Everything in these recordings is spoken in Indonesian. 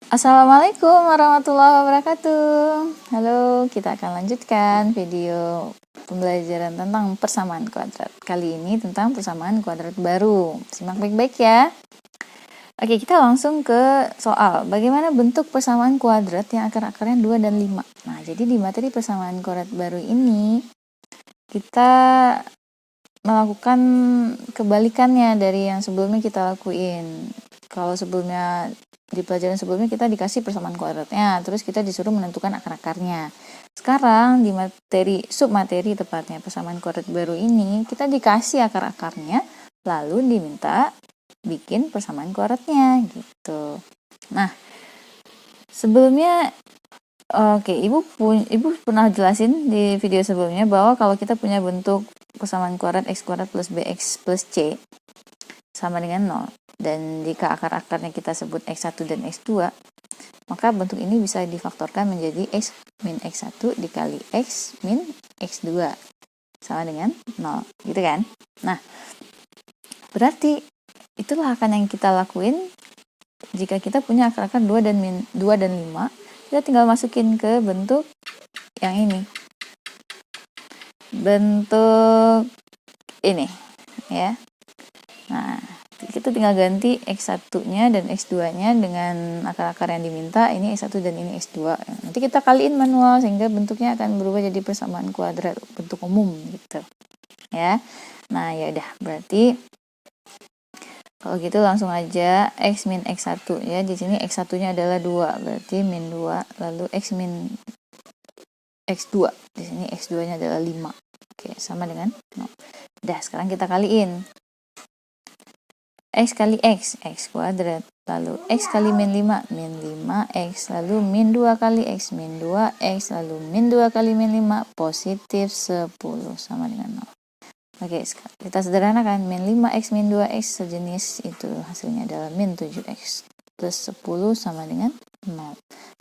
Assalamualaikum warahmatullahi wabarakatuh. Halo, kita akan lanjutkan video pembelajaran tentang persamaan kuadrat. Kali ini tentang persamaan kuadrat baru. Simak baik-baik ya. Oke, kita langsung ke soal. Bagaimana bentuk persamaan kuadrat yang akar-akarnya 2 dan 5? Nah, jadi di materi persamaan kuadrat baru ini kita melakukan kebalikannya dari yang sebelumnya kita lakuin. Kalau sebelumnya di pelajaran sebelumnya kita dikasih persamaan kuadratnya, terus kita disuruh menentukan akar-akarnya. Sekarang di materi submateri tepatnya persamaan kuadrat baru ini kita dikasih akar-akarnya, lalu diminta bikin persamaan kuadratnya gitu. Nah, sebelumnya oke, ibu pernah jelasin di video sebelumnya bahwa kalau kita punya bentuk persamaan kuadrat x kuadrat plus bx plus c sama dengan 0, dan jika akar-akarnya kita sebut x1 dan x2, maka bentuk ini bisa difaktorkan menjadi x min x1 dikali x min x2 sama dengan 0, gitu kan? Nah, berarti itulah akan yang kita lakuin jika kita punya akar-akar 2 dan 5, kita tinggal masukin ke bentuk yang ini. Bentuk ini, ya. Nah, kita tinggal ganti x1-nya dan x2-nya dengan akar-akar yang diminta, ini x1 dan ini x2. Nanti kita kaliin manual sehingga bentuknya akan berubah jadi persamaan kuadrat bentuk umum gitu. Ya. Nah, ya udah, berarti kalau gitu langsung aja x min x1 ya. Di sini x1-nya adalah 2, berarti min 2, lalu x min x2. Di sini x2-nya adalah 5. Oke, sama dengan 0. Udah, sekarang kita kaliin. X kali x kuadrat, lalu x kali min 5, min 5x, lalu min 2 kali x, min 2x, lalu min 2 kali min 5, positif 10, sama dengan 0. Oke, kita sederhanakan, min 5x min 2x sejenis, itu hasilnya adalah min 7x, plus 10 sama dengan 0.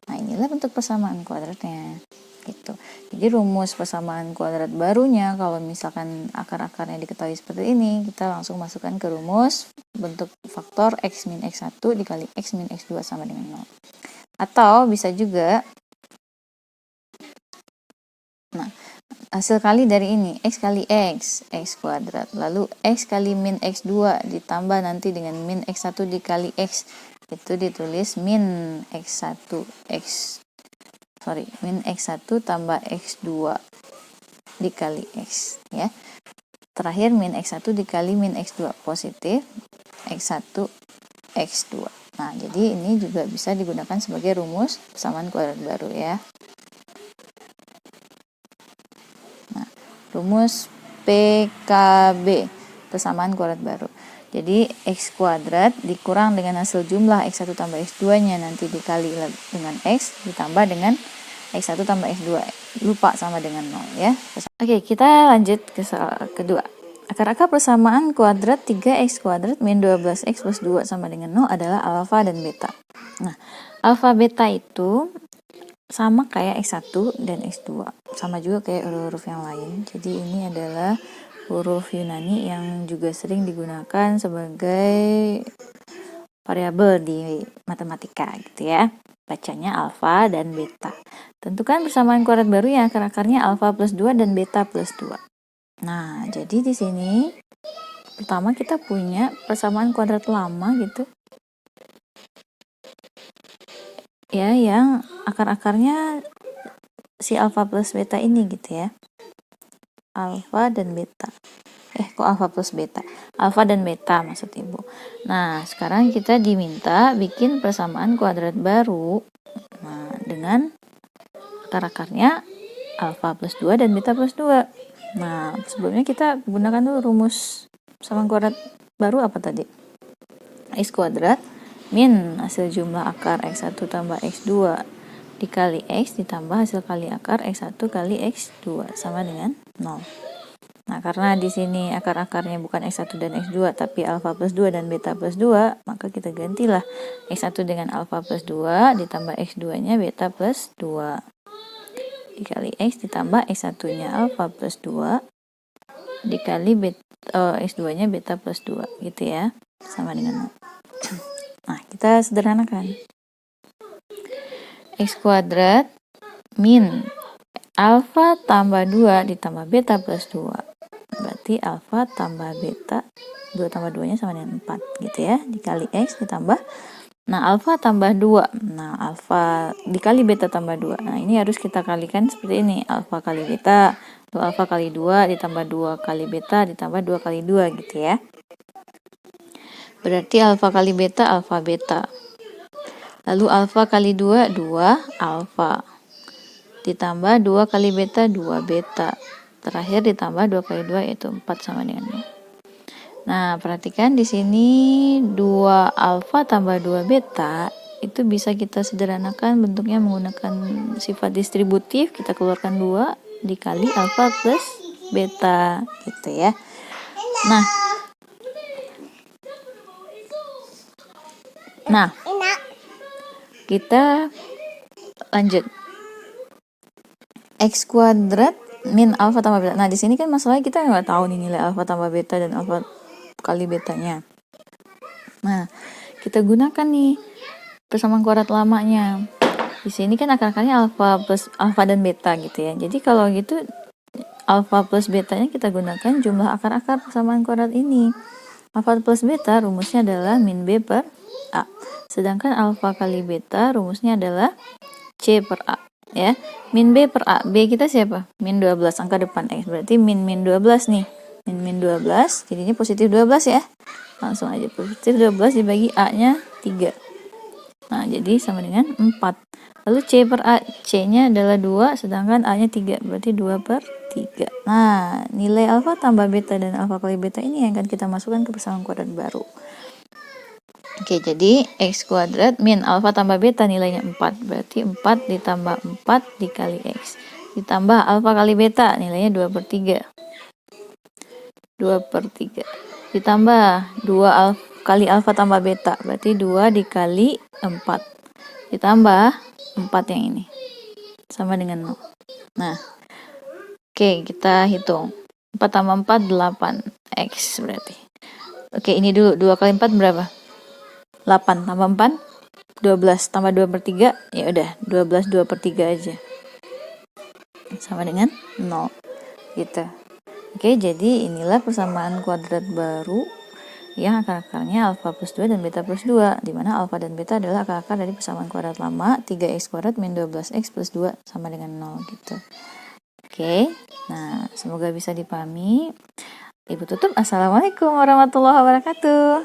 Nah, inilah bentuk persamaan kuadratnya. Gitu. Jadi rumus persamaan kuadrat barunya, kalau misalkan akar-akarnya diketahui seperti ini, kita langsung masukkan ke rumus bentuk faktor x min x1 dikali x min x2 sama dengan 0. Atau bisa juga, nah, hasil kali dari ini, x kali x kuadrat, lalu x kali min x2 ditambah nanti dengan min x1 dikali x, itu ditulis min min x1 tambah x2 dikali x, ya. Terakhir min x1 dikali min x2, positif x1 x2. Nah, jadi ini juga bisa digunakan sebagai rumus persamaan kuadrat baru, ya. Nah, rumus PKB, persamaan kuadrat baru. Jadi x kuadrat dikurang dengan hasil jumlah x1 tambah x2-nya nanti dikali dengan x ditambah dengan x1 tambah x2, lupa sama dengan 0, ya. Oke, kita lanjut ke soal kedua. Akar-akar persamaan kuadrat 3x kuadrat min 12x plus 2 sama dengan 0 adalah alfa dan beta. Nah, alfa beta itu sama kayak x1 dan x2, sama juga kayak huruf-huruf yang lain. Jadi ini adalah huruf Yunani yang juga sering digunakan sebagai variabel di matematika gitu ya. Bacanya alfa dan beta. Tentukan persamaan kuadrat baru yang akar-akarnya alfa plus 2 dan beta plus 2. Nah, jadi di sini pertama kita punya persamaan kuadrat lama gitu. Ya, yang akar-akarnya si alfa plus beta ini gitu ya. Alfa dan beta. Kok alfa plus beta? Alfa dan beta maksud ibu. Nah, sekarang kita diminta bikin persamaan kuadrat baru. Nah, dengan akar-akarnya alfa plus 2 dan beta plus 2. Nah, sebelumnya kita gunakan dulu rumus persamaan kuadrat baru apa tadi? X kuadrat min hasil jumlah akar x1 tambah x2 dikali x ditambah hasil kali akar x1 kali x2 sama dengan 0. Nah, karena di sini akar-akarnya bukan x1 dan x2 tapi alfa plus 2 dan beta plus 2, maka kita gantilah x1 dengan alfa plus 2 ditambah x2-nya beta plus 2 dikali x ditambah x1-nya alfa plus 2 dikali x2-nya beta plus 2 gitu ya, sama dengan 0. Nah, kita sederhanakan. X kuadrat min alfa tambah 2 ditambah beta plus 2. Berarti alfa tambah beta, 2 tambah 2-nya sama dengan 4 gitu ya. Dikali X ditambah, nah alfa tambah 2. Nah alfa dikali beta tambah 2. Nah ini harus kita kalikan seperti ini. Alfa kali beta, lalu alfa kali 2 ditambah 2 kali beta ditambah 2 kali 2 gitu ya. Berarti alfa kali beta, alfa beta. Lalu alfa kali 2, 2 alfa. Ditambah 2 kali beta, 2 beta. Terakhir ditambah 2 kali 2 yaitu 4 sama dengan 0. Nah, perhatikan di sini 2 alfa tambah 2 beta itu bisa kita sederhanakan bentuknya menggunakan sifat distributif. Kita keluarkan 2 dikali alfa plus beta gitu ya. Nah, kita lanjut. X kuadrat min alfa tambah beta. Nah, di sini kan masalahnya kita nggak tahu nih nilai alfa tambah beta dan alfa kali betanya. Nah, kita gunakan nih persamaan kuadrat lamanya. Di sini kan akar-akarnya alfa plus alfa dan beta gitu ya. Jadi kalau gitu alfa plus betanya kita gunakan jumlah akar-akar persamaan kuadrat ini. Alfa plus beta rumusnya adalah min B per A. Sedangkan alfa kali beta rumusnya adalah C per A. Ya, min B per A. B kita siapa? Min 12, angka depan X. Berarti min 12 nih. Min 12, jadinya positif 12 ya. Langsung aja positif 12 dibagi A-nya 3. Nah, jadi sama dengan 4. Lalu C per A. C-nya adalah 2, sedangkan A-nya 3. Berarti 2 per 3. Nah, nilai alfa tambah beta dan alfa kali beta ini yang akan kita masukkan ke persamaan kuadrat baru. Oke, jadi X kuadrat min alfa tambah beta nilainya 4. Berarti 4 ditambah 4 dikali X. Ditambah alfa kali beta nilainya 2 per 3. 2 per 3. Ditambah 2 kali alfa tambah beta. Berarti 2 dikali 4. Ditambah 4 yang ini. Sama dengan 0. Nah, oke, kita hitung. 4 tambah 4, 8. X berarti. Oke, ini dulu. 2 kali 4 berapa? 8 tambah 4 12 tambah 2 per 3 ya udah 12 2 per 3 aja sama dengan 0 gitu. Oke, jadi inilah persamaan kuadrat baru yang akar-akarnya alfa plus 2 dan beta plus 2, di mana alfa dan beta adalah akar-akar dari persamaan kuadrat lama 3x kuadrat min 12x plus 2 sama dengan 0 gitu. Oke, nah semoga bisa dipahami. Ibu tutup. Assalamualaikum warahmatullahi wabarakatuh.